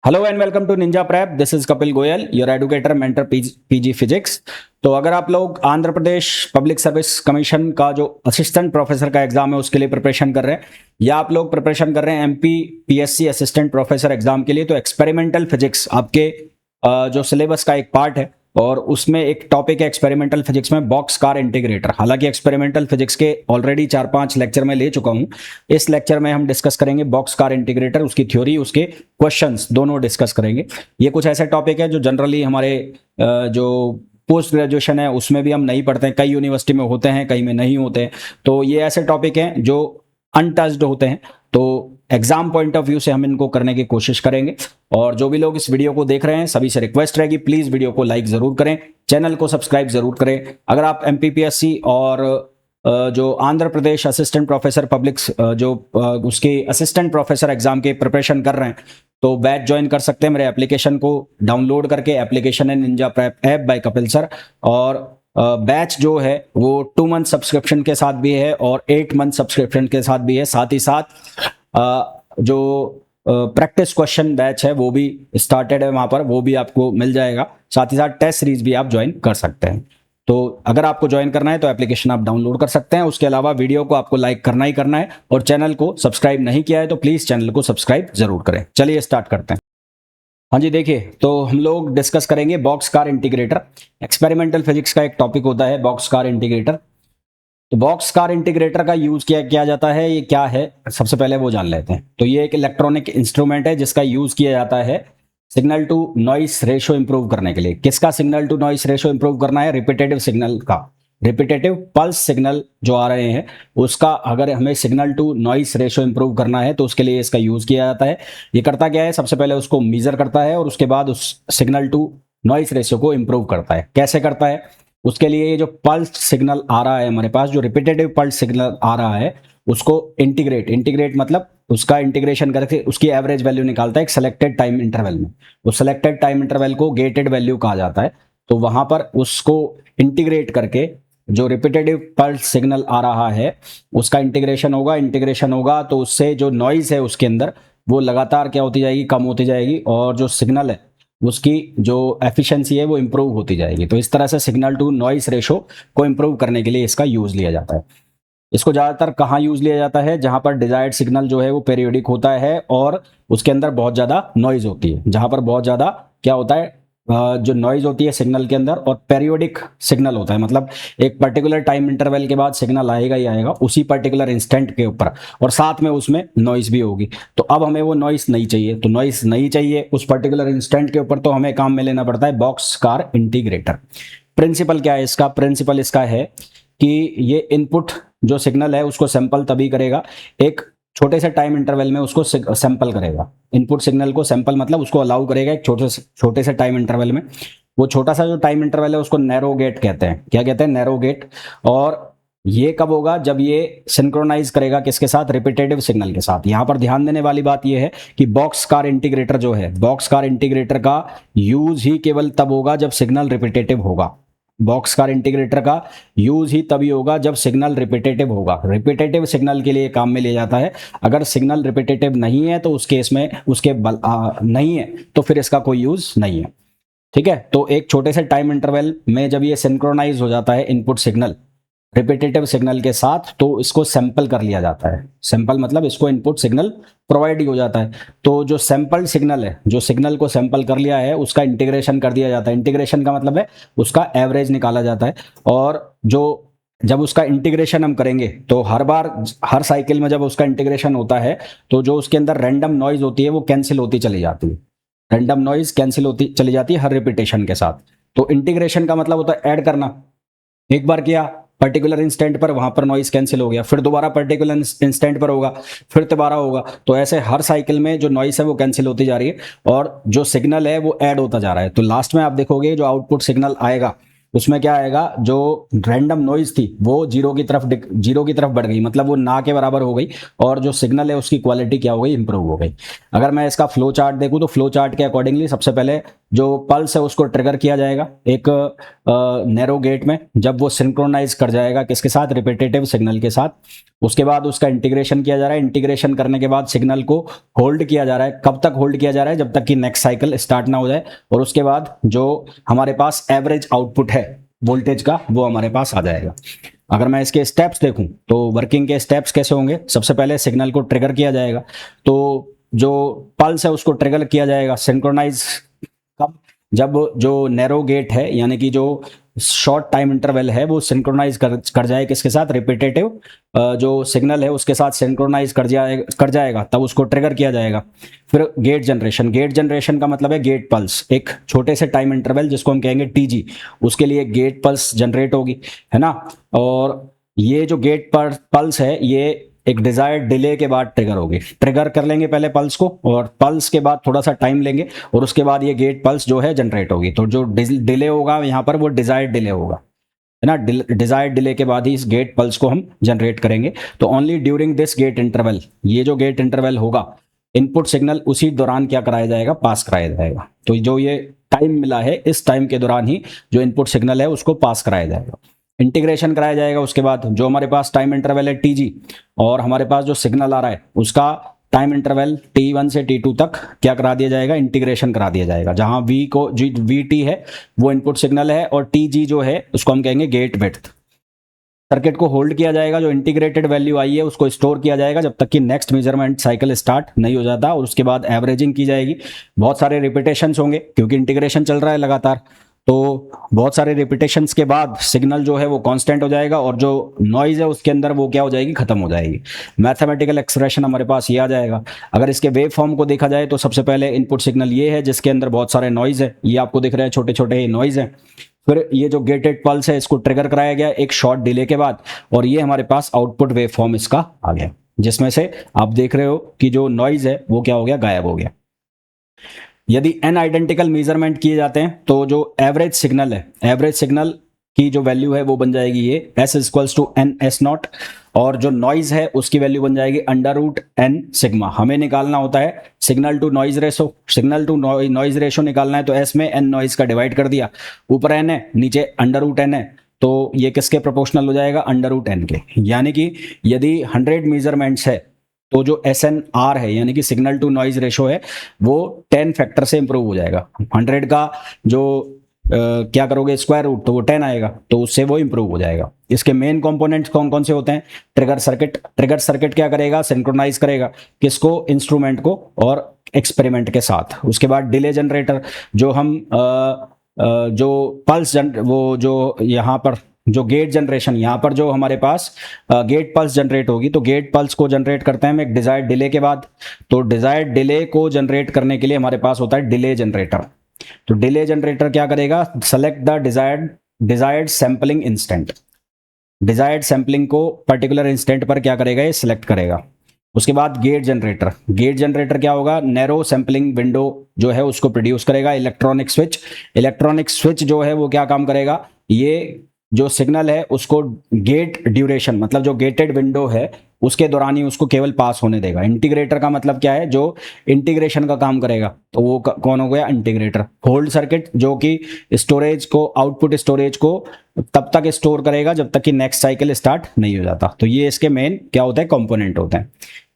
Hello and welcome to ninja prep. This is Kapil Goyal, your educator mentor PG physics. तो अगर आप लोग Andhra Pradesh public service commission का जो असिस्टेंट प्रोफेसर का एग्जाम है उसके लिए प्रिपरेशन कर रहे हैं, या आप लोग प्रिपरेशन कर रहे हैं MP PSC assistant professor exam के लिए, तो एक्सपेरिमेंटल फिजिक्स आपके जो सिलेबस का एक पार्ट है और उसमें एक टॉपिक है एक्सपेरिमेंटल फिजिक्स में बॉक्स कार इंटीग्रेटर। हालांकि एक्सपेरिमेंटल फिजिक्स के ऑलरेडी 4-5 लेक्चर में ले चुका हूं। इस लेक्चर में हम डिस्कस करेंगे बॉक्स कार इंटीग्रेटर, उसकी थ्योरी, उसके क्वेश्चंस दोनों डिस्कस करेंगे। ये कुछ ऐसे टॉपिक है जो जनरली हमारे जो पोस्ट ग्रेजुएशन है उसमें भी हम नहीं पढ़ते हैं। कई यूनिवर्सिटी में होते हैं, कई में नहीं होते हैं। तो ये ऐसे टॉपिक हैं जो अनटच्ड होते हैं, तो एग्जाम पॉइंट ऑफ व्यू से हम इनको करने की कोशिश करेंगे। और जो भी लोग इस वीडियो को देख रहे हैं सभी से रिक्वेस्ट रहेगी, प्लीज वीडियो को लाइक जरूर करें, चैनल को सब्सक्राइब जरूर करें। अगर आप एमपीपीएससी और जो Andhra Pradesh assistant professor public जो उसके असिस्टेंट प्रोफेसर एग्जाम के प्रिपरेशन कर रहे हैं तो बैच ज्वाइन कर सकते हैं मेरे एप्लीकेशन को डाउनलोड करके। एप्लीकेशन है Ninja prep app by Kapil sir. और बैच जो है वो 2 मंथ सब्सक्रिप्शन के साथ भी है और 8 मंथ सब्सक्रिप्शन के साथ भी है। साथ ही साथ जो प्रैक्टिस क्वेश्चन बैच है वो भी स्टार्टेड है वहां पर, वो भी आपको मिल जाएगा। साथ ही साथ टेस्ट सीरीज भी आप ज्वाइन कर सकते हैं। तो अगर आपको ज्वाइन करना है तो एप्लीकेशन आप डाउनलोड कर सकते हैं। उसके अलावा वीडियो को आपको लाइक करना ही करना है और चैनल को सब्सक्राइब नहीं किया है तो प्लीज चैनल को सब्सक्राइब जरूर करें। चलिए स्टार्ट करते हैं। हाँ जी, देखिए, तो हम लोग डिस्कस करेंगे box car integrator. Experimental physics का एक टॉपिक होता है बॉक्स कार इंटीग्रेटर। तो बॉक्स कार इंटीग्रेटर का यूज किया जाता है, ये क्या है सबसे पहले वो जान लेते हैं। तो ये एक इलेक्ट्रॉनिक इंस्ट्रूमेंट है जिसका यूज किया जाता है signal to noise ratio improve करने के लिए। किसका signal to noise ratio improve करना है? रिपीटेटिव सिग्नल का, रिपीटेटिव पल्स सिग्नल जो आ रहे हैं उसका अगर हमें signal to noise ratio improve करना है तो उसके लिए इसका यूज किया जाता है। ये करता क्या है? सबसे पहले उसको मेजर करता है और उसके बाद उस सिग्नल टू नॉइस रेशो को इंप्रूव करता है। कैसे करता है? उसके लिए ये जो पल्स सिग्नल आ रहा है हमारे पास, जो रिपीटेटिव पल्स सिग्नल आ रहा है उसको इंटीग्रेट मतलब उसका इंटीग्रेशन करके उसकी एवरेज वैल्यू निकालता है एक सिलेक्टेड टाइम इंटरवल में। उस सिलेक्टेड टाइम इंटरवल को गेटेड वैल्यू कहा जाता है। तो वहां पर उसको इंटीग्रेट करके जो रिपीटेटिव पल्स सिग्नल आ रहा है उसका इंटीग्रेशन होगा तो उससे जो नॉइज है उसके अंदर वो लगातार क्या होती जाएगी? कम होती जाएगी और जो सिग्नल है उसकी जो एफिशिएंसी है वो इंप्रूव होती जाएगी। तो इस तरह से सिग्नल टू नॉइस रेशो को इंप्रूव करने के लिए इसका यूज लिया जाता है। इसको ज्यादातर कहाँ यूज लिया जाता है? जहां पर डिजायर्ड सिग्नल जो है वो पेरियोडिक होता है और उसके अंदर बहुत ज्यादा नॉइज होती है। जहां पर बहुत ज्यादा क्या होता है, जो नॉइज होती है सिग्नल के अंदर और पेरियोडिक सिग्नल होता है, मतलब एक पर्टिकुलर टाइम इंटरवल के बाद सिग्नल आएगा ही आएगा उसी पर्टिकुलर इंस्टेंट के ऊपर, और साथ में उसमें नॉइज भी होगी। तो अब हमें वो नॉइज नहीं चाहिए, तो नॉइज नहीं चाहिए उस पर्टिकुलर इंस्टेंट के ऊपर, तो हमें काम में लेना पड़ता है बॉक्स कार इंटीग्रेटर। प्रिंसिपल क्या है इसका? प्रिंसिपल इसका है कि ये इनपुट जो सिग्नल है उसको सैंपल तभी करेगा, एक छोटे से टाइम इंटरवल में उसको सैंपल करेगा। इनपुट सिग्नल को सैंपल मतलब उसको अलाउ करेगा एक छोटे से टाइम इंटरवल में। वो छोटा सा जो टाइम इंटरवल है उसको नैरो गेट कहते हैं। क्या कहते हैं? Narrow gate. और ये कब होगा? जब ये सिंक्रोनाइज करेगा किसके साथ? रिपीटेटिव सिग्नल के साथ। यहां पर ध्यान देने वाली बात यह है कि बॉक्स कार इंटीग्रेटर जो है, बॉक्स कार इंटीग्रेटर का यूज ही केवल तब होगा जब सिग्नल रिपीटेटिव होगा। बॉक्स कार इंटीग्रेटर का यूज ही तभी होगा जब सिग्नल रिपीटेटिव होगा। रिपीटेटिव सिग्नल के लिए काम में लिया जाता है। अगर सिग्नल रिपीटेटिव नहीं है तो उस केस में नहीं है तो फिर इसका कोई यूज नहीं है। ठीक है, तो एक छोटे से टाइम इंटरवल में जब ये सिंक्रोनाइज हो जाता है इनपुट सिग्नल रिपीटेटिव सिग्नल के साथ तो इसको सैंपल कर लिया जाता है। सैंपल मतलब इसको इनपुट सिग्नल प्रोवाइड ही हो जाता है। तो जो सैंपल सिग्नल है, जो सिग्नल को सैंपल कर लिया है उसका इंटीग्रेशन कर दिया जाता है। इंटीग्रेशन का मतलब है उसका एवरेज निकाला जाता है। और जो जब उसका इंटीग्रेशन हम करेंगे तो हर बार हर साइकिल में जब उसका इंटीग्रेशन होता है तो जो उसके अंदर रैंडम नॉइज होती है वो कैंसिल होती चली जाती है। रैंडम नॉइज कैंसिल होती चली जाती है हर रिपीटेशन के साथ। तो इंटीग्रेशन का मतलब होता है ऐड करना। एक बार किया पर्टिकुलर इंस्टेंट पर, वहां पर नॉइस कैंसिल हो गया, फिर दोबारा पर्टिकुलर इंस्टेंट पर होगा, फिर दोबारा होगा। तो ऐसे हर साइकिल में जो नॉइस है वो कैंसिल होती जा रही है और जो सिग्नल है वो ऐड होता जा रहा है। तो लास्ट में आप देखोगे जो आउटपुट सिग्नल आएगा उसमें क्या आएगा? जो रैंडम नॉइज थी वो जीरो की तरफ बढ़ गई, मतलब वो ना के बराबर हो गई और जो सिग्नल है उसकी क्वालिटी क्या हो गई? इंप्रूव हो गई। अगर मैं इसका फ्लो चार्ट देखूं तो फ्लो चार्ट के अकॉर्डिंगली सबसे पहले जो पल्स है उसको ट्रिगर किया जाएगा एक नैरो गेट में, जब वो सिंक्रोनाइज कर जाएगा किसके साथ, रिपीटेटिव सिग्नल के साथ। उसके बाद उसका इंटीग्रेशन किया जा रहा है, इंटीग्रेशन करने के बाद सिग्नल को होल्ड किया जा रहा है। कब तक होल्ड किया जा रहा है, जब तक कि नेक्स्ट साइकिल स्टार्ट ना हो जाए। और उसके बाद जो हमारे पास एवरेज आउटपुट है वोल्टेज का, वो हमारे पास आ जाएगा। अगर मैं इसके स्टेप्स देखूं तो वर्किंग के स्टेप्स कैसे होंगे, सबसे पहले सिग्नल को ट्रिगर किया जाएगा, तो जो पल्स है उसको ट्रिगर किया जाएगा सिंक्रोनाइज कब, जब जो नैरो गेट है यानी कि जो शॉर्ट टाइम इंटरवल है वो सिंक्रोनाइज कर जाए किसके साथ, रिपीटेटिव जो सिग्नल है उसके साथ सिंक्रोनाइज कर जाएगा, तब उसको ट्रिगर किया जाएगा। फिर गेट जनरेशन, गेट जनरेशन का मतलब है गेट पल्स, एक छोटे से टाइम इंटरवल जिसको हम कहेंगे टीजी, उसके लिए गेट पल्स जनरेट होगी, है ना। और ये जो गेट पर पल्स है ये एक डिजायर्ड डिले के बाद ट्रिगर होगी। ट्रिगर कर लेंगे पहले पल्स को, और पल्स के बाद थोड़ा सा टाइम लेंगे, और उसके बाद ये गेट पल्स जो है जनरेट होगी। तो जो डिले होगा यहाँ पर वो डिजायर्ड डिले होगा, है ना। डिजायर्ड डिले के बाद ही इस गेट पल्स को हम जनरेट करेंगे। तो only during this gate interval, ये जो गेट इंटरवल होगा, इनपुट सिग्नल उसी दौरान क्या कराया जाएगा, पास कराया जाएगा। तो जो ये टाइम मिला है इस टाइम के दौरान ही जो इनपुट सिग्नल है उसको पास कराया जाएगा, इंटीग्रेशन कराया जाएगा। उसके बाद जो हमारे पास टाइम इंटरवल है टीजी, और हमारे पास जो सिग्नल आ रहा है उसका टाइम इंटरवल T1 से T2 तक क्या करा दिया जाएगा, इंटीग्रेशन करा दिया जाएगा। जहां V को VT है वो इनपुट सिग्नल है, और TG जो है उसको हम कहेंगे गेट विड्थ। सर्किट को होल्ड किया जाएगा, जो इंटीग्रेटेड वैल्यू आई है उसको स्टोर किया जाएगा जब तक कि नेक्स्ट मेजरमेंट साइकिल स्टार्ट नहीं हो जाता, और उसके बाद एवरेजिंग की जाएगी। बहुत सारे रिपीटेशंस होंगे क्योंकि इंटीग्रेशन चल रहा है लगातार, तो बहुत सारे रिपीटेशंस के बाद सिग्नल जो है वो कांस्टेंट हो जाएगा, और जो नॉइज है उसके अंदर वो क्या हो जाएगी, खत्म हो जाएगी। मैथमेटिकल एक्सप्रेशन हमारे पास ये आ जाएगा। अगर इसके वेव फॉर्म को देखा जाए तो सबसे पहले इनपुट सिग्नल ये है जिसके अंदर बहुत सारे नॉइज है, ये आपको दिख रहे हैं छोटे छोटे नॉइज है। फिर ये जो गेटेड पल्स है इसको ट्रिगर कराया गया एक शॉर्ट डिले के बाद, और ये हमारे पास आउटपुट वेव फॉर्म इसका आ गया, जिसमें से आप देख रहे हो कि जो नॉइज है वो क्या हो गया, गायब हो गया। यदि n आइडेंटिकल मेजरमेंट किए जाते हैं तो जो एवरेज सिग्नल है, एवरेज सिग्नल की जो वैल्यू है वो बन जाएगी ये S equals to N S naught, और जो नॉइज है उसकी वैल्यू बन जाएगी अंडर रूट n सिग्मा। हमें निकालना होता है signal to noise ratio, signal to noise ratio निकालना है तो S में n नॉइज का डिवाइड कर दिया, ऊपर n है नीचे अंडर रूट n है, तो ये किसके प्रोपोर्शनल हो जाएगा, अंडर रूट n के। यानी कि यदि 100 मेजरमेंट्स है तो जो SNR है यानी कि सिग्नल टू नॉइज रेशो है वो 10 फैक्टर से इंप्रूव हो जाएगा। 100 का जो क्या करोगे स्क्वायर रूट तो वो 10 आएगा, तो उससे वो इंप्रूव हो जाएगा। इसके मेन कंपोनेंट्स कौन कौन से होते हैं, ट्रिगर सर्किट। ट्रिगर सर्किट क्या करेगा, सिंक्रोनाइज करेगा किसको, इंस्ट्रूमेंट को और एक्सपेरिमेंट के साथ। उसके बाद डिले जनरेटर, जो हम जो पल्स वो जो यहाँ पर जो गेट जनरेशन, यहाँ पर जो हमारे पास गेट पल्स जनरेट होगी, तो गेट पल्स को जनरेट करते हैं हम एक डिजायर्ड डिले के बाद। तो डिजायर्ड डिले को जनरेट करने के लिए हमारे पास होता है डिले जनरेटर। तो डिले जनरेटर क्या करेगा, select the desired sampling instant. Desired sampling को पर्टिकुलर इंस्टेंट पर क्या करेगा, ये सिलेक्ट करेगा। उसके बाद गेट जनरेटर, गेट जनरेटर क्या होगा, नैरो सैंपलिंग विंडो जो है उसको प्रोड्यूस करेगा। इलेक्ट्रॉनिक स्विच, इलेक्ट्रॉनिक स्विच जो है वो क्या काम करेगा, ये जो सिग्नल है उसको गेट ड्यूरेशन मतलब जो गेटेड विंडो है उसके दौरान ही उसको केवल पास होने देगा। इंटीग्रेटर का मतलब क्या है, जो इंटीग्रेशन का काम करेगा, तो वो कौन हो गया, इंटीग्रेटर। होल्ड सर्किट जो कि स्टोरेज को, आउटपुट स्टोरेज को तब तक स्टोर करेगा जब तक कि नेक्स्ट साइकिल स्टार्ट नहीं हो जाता। तो ये इसके मेन क्या होता है, कंपोनेंट होते हैं।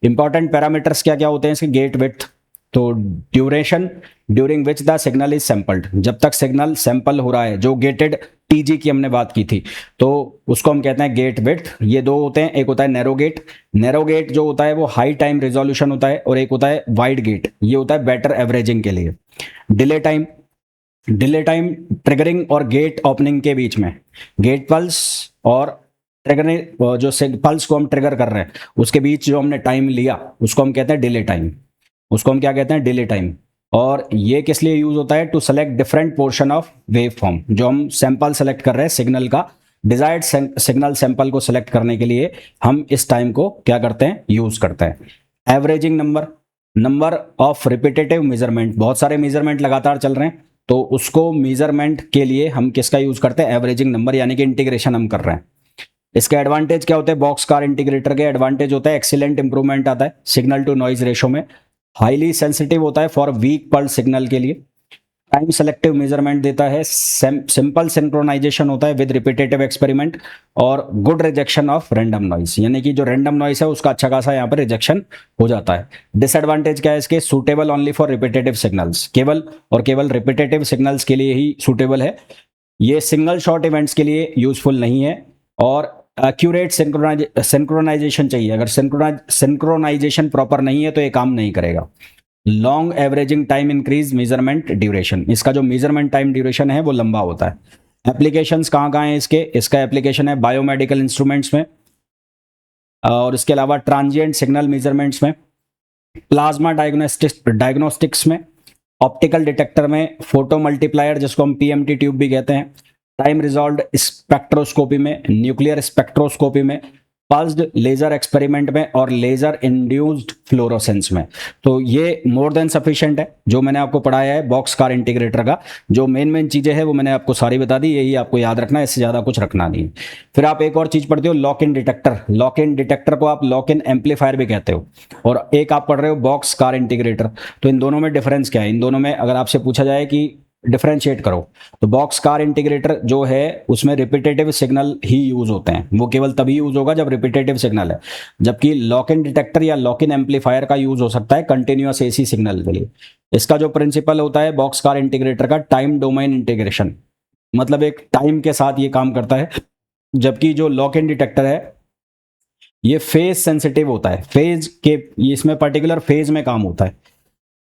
इंपॉर्टेंट पैरामीटर्स क्या क्या होते हैं इसके, गेट विड्थ, तो duration during which the signal is sampled, जब तक सिग्नल सैंपल हो रहा है, जो गेटेड टीजी की हमने बात की थी तो उसको हम कहते हैं गेट विड्थ। ये दो होते हैं, एक होता है नैरो गेट, नैरो गेट जो होता है वो हाई टाइम रिजोल्यूशन होता है, और एक होता है वाइड गेट, ये होता है बेटर एवरेजिंग के लिए। Delay time, delay time triggering और गेट ओपनिंग के बीच में, गेट पल्स और ट्रिगरिंग जो पल्स को हम ट्रिगर कर रहे हैं उसके बीच जो हमने टाइम लिया उसको हम कहते हैं डिले टाइम, उसको हम क्या कहते हैं, डिले टाइम। और ये किस लिए यूज होता है, to select different portion of wave form. जो हम सैंपल सेलेक्ट कर रहे हैं सिग्नल का, डिजायर्ड सिग्नल सैंपल को सेलेक्ट करने के लिए हम इस टाइम को क्या करते हैं, यूज करते हैं। Averaging number, number of repetitive measurement, बहुत सारे मेजरमेंट लगातार चल रहे हैं तो उसको मेजरमेंट के लिए हम किसका यूज करते हैं, एवरेजिंग नंबर, यानी कि इंटीग्रेशन हम कर रहे हैं। इसके एडवांटेज क्या होते हैं, बॉक्स कार इंटीग्रेटर के एडवांटेज होता है एक्सीलेंट इंप्रूवमेंट आता है सिग्नल टू नॉइज रेशो में, हाईली सेंसिटिव होता है फॉर वीक पल्स सिग्नल के लिए, टाइम सेलेक्टिव मेजरमेंट देता है, सिंपल सिंक्रोनाइजेशन होता है विद रिपीटेटिव एक्सपेरिमेंट, और good rejection of random noise, यानी कि जो रैंडम नॉइस है उसका अच्छा खासा यहाँ पर रिजेक्शन हो जाता है। डिसएडवांटेज क्या है इसके, suitable only for repetitive signals, केवल और केवल रिपीटेटिव सिग्नल्स के लिए ही सूटेबल है, ये सिंगल शॉट इवेंट्स के लिए यूजफुल नहीं है, और एक्यूरेट सिंक्रोनाइजेशन चाहिए, अगर सिंक्रोनाइजेशन प्रॉपर नहीं है तो ये काम नहीं करेगा। Long averaging time increase measurement duration, इसका जो मेजरमेंट टाइम ड्यूरेशन है वो लंबा होता है। एप्लीकेशंस कहाँ कहाँ है इसके, इसका एप्लीकेशन है बायोमेडिकल इंस्ट्रूमेंट्स में, और इसके अलावा ट्रांजिएंट सिग्नल मेजरमेंट्स में, प्लाज्मा डायग्नोस्टिक्स में, ऑप्टिकल डिटेक्टर में, फोटो मल्टीप्लायर जिसको हम पीएमटी ट्यूब भी कहते हैं, टाइम रिजॉल्व्ड स्पेक्ट्रोस्कोपी में, न्यूक्लियर स्पेक्ट्रोस्कोपी में, पल्स्ड लेजर एक्सपेरिमेंट में, और लेजर इंड्यूस्ड फ्लोरोसेंस में। तो ये मोर देन सफिशिएंट है जो मैंने आपको पढ़ाया है बॉक्स कार इंटीग्रेटर का, जो मेन चीजें हैं वो मैंने आपको सारी बता दी, यही आपको याद रखना है, इससे ज्यादा कुछ रखना नहीं। फिर आप एक और चीज पढ़ते हो, lock in detector, lock in detector को आप लॉक इन एम्पलीफायर भी कहते हो, और एक आप पढ़ रहे हो बॉक्स कार इंटीग्रेटर। तो इन दोनों में डिफरेंस क्या है, इन दोनों में अगर आपसे पूछा जाए कि डिफरेंशिएट करो, तो बॉक्स कार इंटीग्रेटर जो है उसमें रिपीटेटिव सिग्नल ही यूज होते हैं, वो केवल तभी यूज होगा जब रिपीटेटिव सिग्नल है, जबकि लॉक इन डिटेक्टर या लॉक इन एम्पलीफायर का यूज हो सकता है कंटिन्यूअस एसी सिग्नल के लिए। इसका जो प्रिंसिपल होता है बॉक्स कार इंटीग्रेटर का, टाइम डोमेन इंटीग्रेशन, मतलब एक टाइम के साथ ये काम करता है, जबकि जो लॉक इन डिटेक्टर है ये फेज सेंसिटिव होता है, फेज के इसमें पर्टिकुलर फेज में काम होता है।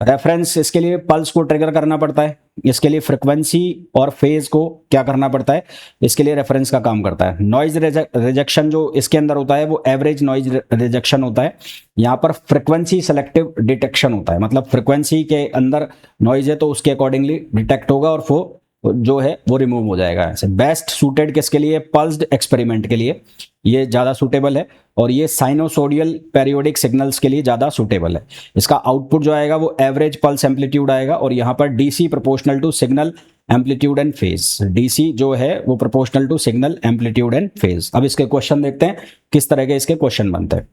रेफरेंस इसके लिए पल्स को ट्रिगर करना पड़ता है, इसके लिए फ्रिक्वेंसी और फेज को क्या करना पड़ता है, इसके लिए रेफरेंस का काम करता है। नॉइज रिजेक्शन जो इसके अंदर होता है वो एवरेज नॉइज रिजेक्शन होता है, यहाँ पर फ्रिक्वेंसी सेलेक्टिव डिटेक्शन होता है, मतलब फ्रिक्वेंसी के अंदर नॉइज है तो उसके अकॉर्डिंगली डिटेक्ट होगा और वो जो है वो रिमूव हो जाएगा। ऐसे बेस्ट सूटेड किसके लिए, पल्स्ड एक्सपेरिमेंट के लिए ये ज़्यादा सूटेबल है, और ये साइनोसोडियल पेरियोडिक सिग्नल्स के लिए ज़्यादा सूटेबल है। इसका आउटपुट जो आएगा वो एवरेज पल्स एम्पलीट्यूड आएगा, और यहाँ पर DC proportional to signal amplitude and phase, DC जो है वो proportional to signal amplitude and phase. अब इसके क्वेश्चन देखते हैं किस तरह के इसके क्वेश्चन बनते हैं।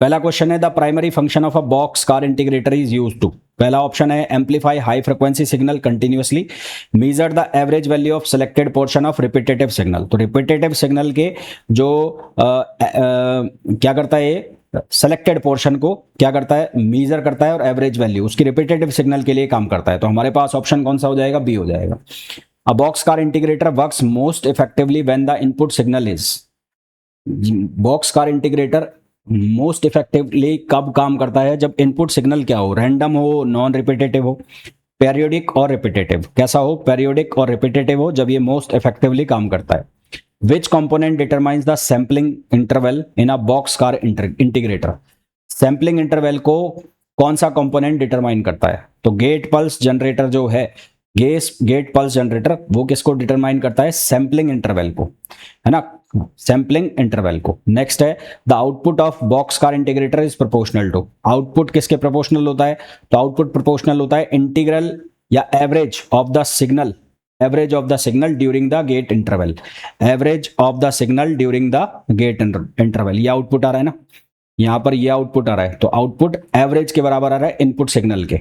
पहला क्वेश्चन है, the primary function of a box car integrator is used to, पहला ऑप्शन है amplify high frequency signal continuously, measure the average value of selected portion of repetitive signal. तो रिपीटेटिव सिग्नल के जो क्या करता है, सेलेक्टेड पोर्शन को क्या करता है, मेजर करता है, और एवरेज वैल्यू उसकी रिपीटेटिव सिग्नल के लिए काम करता है। तो हमारे पास ऑप्शन कौन सा हो जाएगा, बी हो जाएगा। अ box car integrator works most effectively when the input signal is, box car integrator most effectively कब काम करता है, जब इनपुट सिग्नल क्या हो, रैंडम हो, नॉन रिपीटेटिव हो, पेरियोडिक और रिपीटेटिव, कैसा हो, पेरियोडिक और रिपीटेटिव हो, जब ये मोस्ट इफेक्टिवली काम करता है। विच component determines the sampling interval in a box car integrator, sampling interval को कौन सा कंपोनेंट डिटरमाइन करता है, तो गेट पल्स जनरेटर जो है, गेट पल्स जनरेटर वो किसको डिटरमाइन करता है, सैम्पलिंग इंटरवल को, है ना, सैम्पलिंग इंटरवल को। नेक्स्ट है, the output of box car integrator is proportional to, output किसके प्रोपोर्शनल होता है, तो आउटपुट प्रोपोर्शनल होता है इंटीग्रल या average of the signal, average of the signal during the gate interval, average of the signal during the gate interval. ये output आ रहा है ना, यहां पर ये आउटपुट आ रहा है, तो आउटपुट एवरेज के बराबर आ रहा है इनपुट सिग्नल के।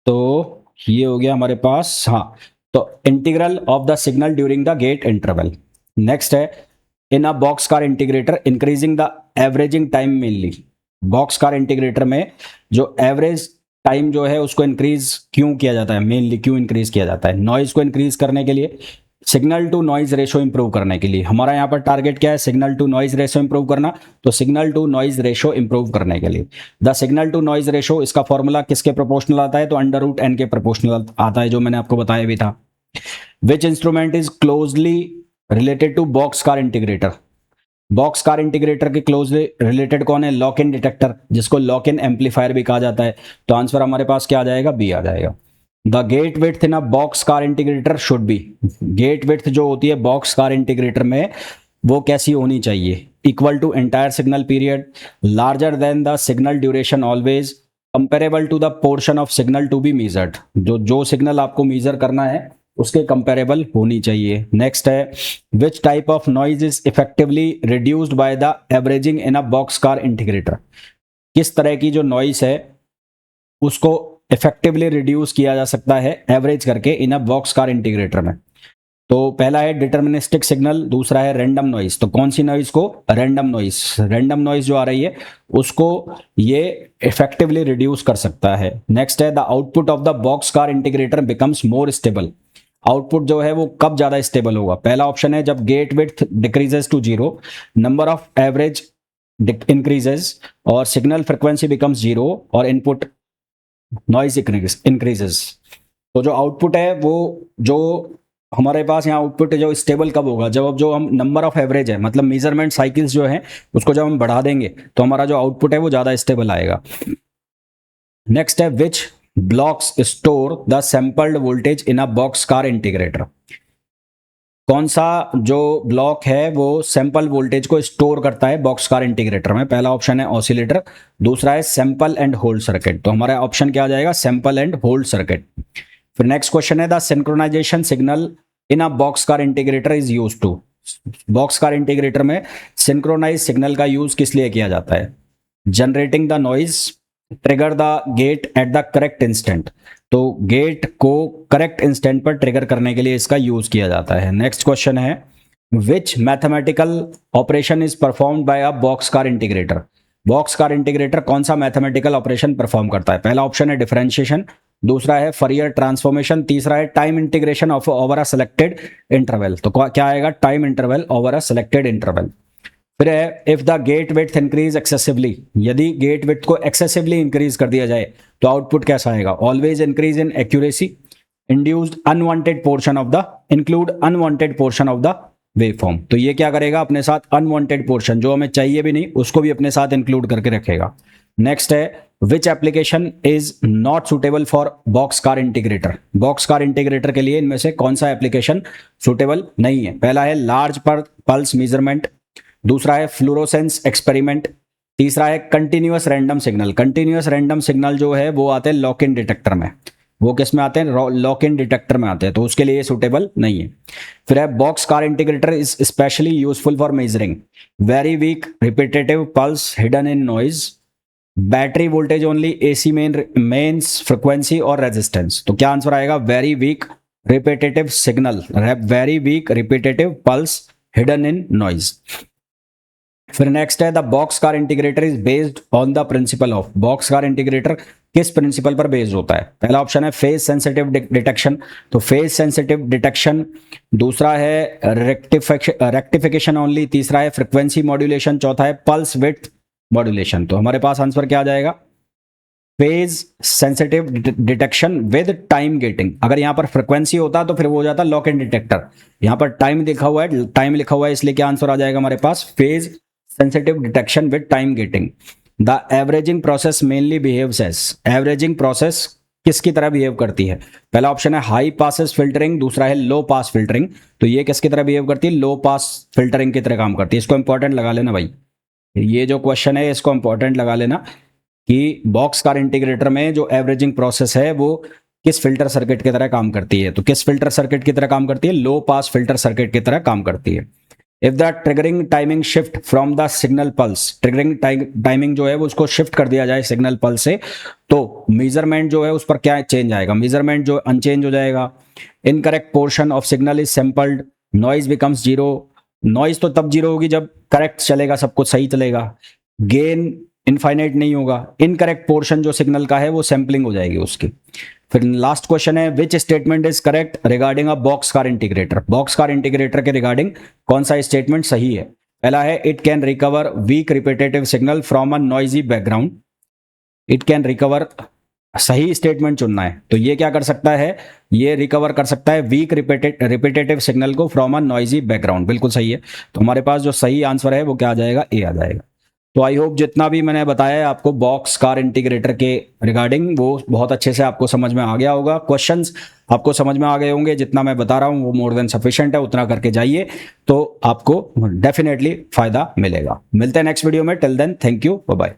तो ये हो गया हमारे पास, हाँ, तो integral of the signal during the gate interval. Next है, in a box car integrator increasing the averaging time mainly, box car integrator में जो एवरेज टाइम जो है उसको इंक्रीज क्यों किया जाता है, मेनली क्यों इंक्रीज किया जाता है, नॉइज को इंक्रीज करने के लिए, signal to noise ratio improve करने के लिए। हमारा यहाँ पर टारगेट क्या है, signal to noise ratio improve करना, तो signal to noise ratio improve करने के लिए the signal to noise ratio, इसका फॉर्मूला किसके प्रोपोर्शनल आता है, तो √n के प्रोपोर्शनल आता है, जो मैंने आपको बताया भी था। Which instrument is closely related to box car integrator, box car integrator के क्लोजली रिलेटेड कौन है, लॉक इन डिटेक्टर, जिसको लॉक इन एम्पलीफायर भी कहा जाता है। तो आंसर हमारे पास क्या आ जाएगा, बी आ जाएगा। The gate width in a box car integrator should be, gate width जो होती है बॉक्स कार इंटीग्रेटर में वो कैसी होनी चाहिए, equal to entire signal period, larger than the signal duration always, comparable to the portion of signal to be measured, जो signal आपको मेजर करना है उसके कंपेरेबल होनी चाहिए। नेक्स्ट है, which type of noise is effectively reduced by the averaging in a box car integrator, किस तरह की जो नॉइज है उसको इफेक्टिवली रिड्यूस किया जा सकता है एवरेज करके इन अ बॉक्स कार इंटीग्रेटर में। तो पहला है डिटर्मिनिस्टिक सिग्नल, दूसरा है रैंडम नॉइज। तो कौन सी नॉइज को? रैंडम नॉइज जो आ रही है उसको ये इफेक्टिवली रिड्यूस कर सकता है। नेक्स्ट है the output of the box car integrator becomes more stable. Output जो है वो कब ज्यादा स्टेबल होगा? पहला ऑप्शन है जब gate width decreases to 0, number of average increases, और सिग्नल फ्रिक्वेंसी बिकम्स 0, और इनपुट नॉइज इंक्रीजेस। तो जो आउटपुट है वो जो हमारे पास यहाँ आउटपुट जो स्टेबल कब होगा? जब जो हम नंबर ऑफ एवरेज है, मतलब मेजरमेंट साइकिल्स जो है उसको जब हम बढ़ा देंगे तो हमारा जो आउटपुट है वो ज्यादा स्टेबल आएगा। नेक्स्ट है which blocks store the sampled voltage in a box car integrator. कौन सा जो ब्लॉक है वो सैंपल वोल्टेज को स्टोर करता है बॉक्स कार इंटीग्रेटर में? पहला ऑप्शन है ऑसिलेटर, दूसरा है सैंपल एंड होल्ड सर्किट। तो हमारा ऑप्शन क्या आ जाएगा? Sample and hold circuit. फिर नेक्स्ट क्वेश्चन है the synchronisation signal in a box car integrator is used to. Box car integrator में सिंक्रोनाइज सिग्नल का यूज किस लिए किया जाता है? Generating the noise, trigger the gate at the correct instant. तो गेट को करेक्ट इंस्टेंट पर ट्रिगर करने के लिए इसका यूज किया जाता है। नेक्स्ट क्वेश्चन है which mathematical operation is performed by a box car integrator. Box car integrator कौन सा मैथमेटिकल ऑपरेशन परफॉर्म करता है? पहला ऑप्शन है डिफरेंशिएशन, दूसरा है फरियर ट्रांसफॉर्मेशन, तीसरा है time integration of over a selected interval. तो क्या आएगा? Time interval over a selected interval. फिर है if the gate width increase excessively. यदि गेट विड्थ को एक्सेसिवली इंक्रीज कर दिया जाए तो आउटपुट कैसा आएगा? Always increase in accuracy, include unwanted portion of the waveform. तो ये क्या करेगा? अपने साथ अनवांटेड पोर्शन जो हमें चाहिए भी नहीं उसको भी अपने साथ इंक्लूड करके रखेगा। नेक्स्ट है which application is not suitable for box car integrator. Box car integrator के लिए इनमें से कौन सा एप्लीकेशन सुटेबल नहीं है? पहला है लार्ज पल्स मेजरमेंट, दूसरा है फ्लोरोसेंस एक्सपेरिमेंट, तीसरा है continuous random signal. Continuous random signal जो है वो आते हैं लॉक इन डिटेक्टर में। वो किस में आते हैं? लॉक इन डिटेक्टर में आते हैं, तो उसके लिए सुटेबल नहीं है। फिर है box car integrator is specially useful for measuring very weak repetitive pulse hidden in noise, battery voltage only, AC mains frequency और रेजिस्टेंस। तो क्या आंसर आएगा? Very weak repetitive signal, very weak repetitive pulse hidden in noise. फिर next है the box car integrator is based on the principle of. Box car integrator किस principle पर based होता है? पहला ऑप्शन है फेज सेंसिटिव डिटेक्शन, तो phase sensitive detection, दूसरा है रेक्टिफिकेशन ओनली, तीसरा है फ्रिक्वेंसी मॉड्यूलेशन, चौथा है पल्स विड्थ मॉड्यूलेशन। तो हमारे पास आंसर क्या आ जाएगा? Phase sensitive detection with time getting. अगर यहाँ पर फ्रिक्वेंसी होता तो फिर वो हो जाता लॉक इन डिटेक्टर, यहाँ पर टाइम लिखा हुआ है, टाइम लिखा हुआ है, इसलिए क्या आंसर आ जाएगा हमारे पास? Phase sensitive detection with time gating. The averaging process mainly behaves as. Averaging process किसकी तरह बिहेव करती है? पहला ऑप्शन है हाई पासेस फिल्टरिंग, दूसरा है लो पास फिल्टरिंग। तो ये किसकी तरह बिहेव करती है? लो पास फिल्टरिंग की तरह काम करती है। इसको इंपॉर्टेंट लगा लेना भाई, ये जो क्वेश्चन है इसको इंपॉर्टेंट लगा लेना कि बॉक्स कार इंटीग्रेटर में जो एवरेजिंग प्रोसेस है वो किस फिल्टर सर्किट की तरह काम करती है? तो किस फिल्टर सर्किट की तरह काम करती है? लो पास फिल्टर सर्किट की तरह काम करती है। If the triggering timing shift from the signal pulse, triggering timing जो है वो उसको शिफ्ट कर दिया जाए सिग्नल पल्स से, तो मेजरमेंट जो है उस पर क्या चेंज आएगा? मेजरमेंट जो अनचेंज हो जाएगा। Incorrect portion of signal is sampled, noise becomes zero. Noise तो तब जीरो होगी जब करेक्ट चलेगा, सब कुछ सही चलेगा। गेन इनफाइनाइट नहीं होगा। इनकरेक्ट पोर्शन जो सिग्नल का है वो सैंपलिंग हो जाएगी उसकी। फिर लास्ट क्वेश्चन है which statement is correct regarding a box car integrator. Box car integrator के रिगार्डिंग कौन सा स्टेटमेंट सही है? पहला है it can recover weak repetitive signal from a noisy background. It can recover, सही स्टेटमेंट चुनना है। तो ये क्या कर सकता है? ये रिकवर कर सकता है वीक रिपीटेटिव सिग्नल को फ्रॉम अ नॉइजी बैकग्राउंड। बिल्कुल सही है। तो हमारे पास जो सही आंसर है वो क्या आ जाएगा? ए आ जाएगा। तो आई होप जितना भी मैंने बताया है आपको बॉक्स कार इंटीग्रेटर के रिगार्डिंग वो बहुत अच्छे से आपको समझ में आ गया होगा। क्वेश्चंस आपको समझ में आ गए होंगे। जितना मैं बता रहा हूँ वो मोर देन सफिशिएंट है, उतना करके जाइए तो आपको डेफिनेटली फायदा मिलेगा। मिलते हैं नेक्स्ट वीडियो में। Till then thank you, bye bye.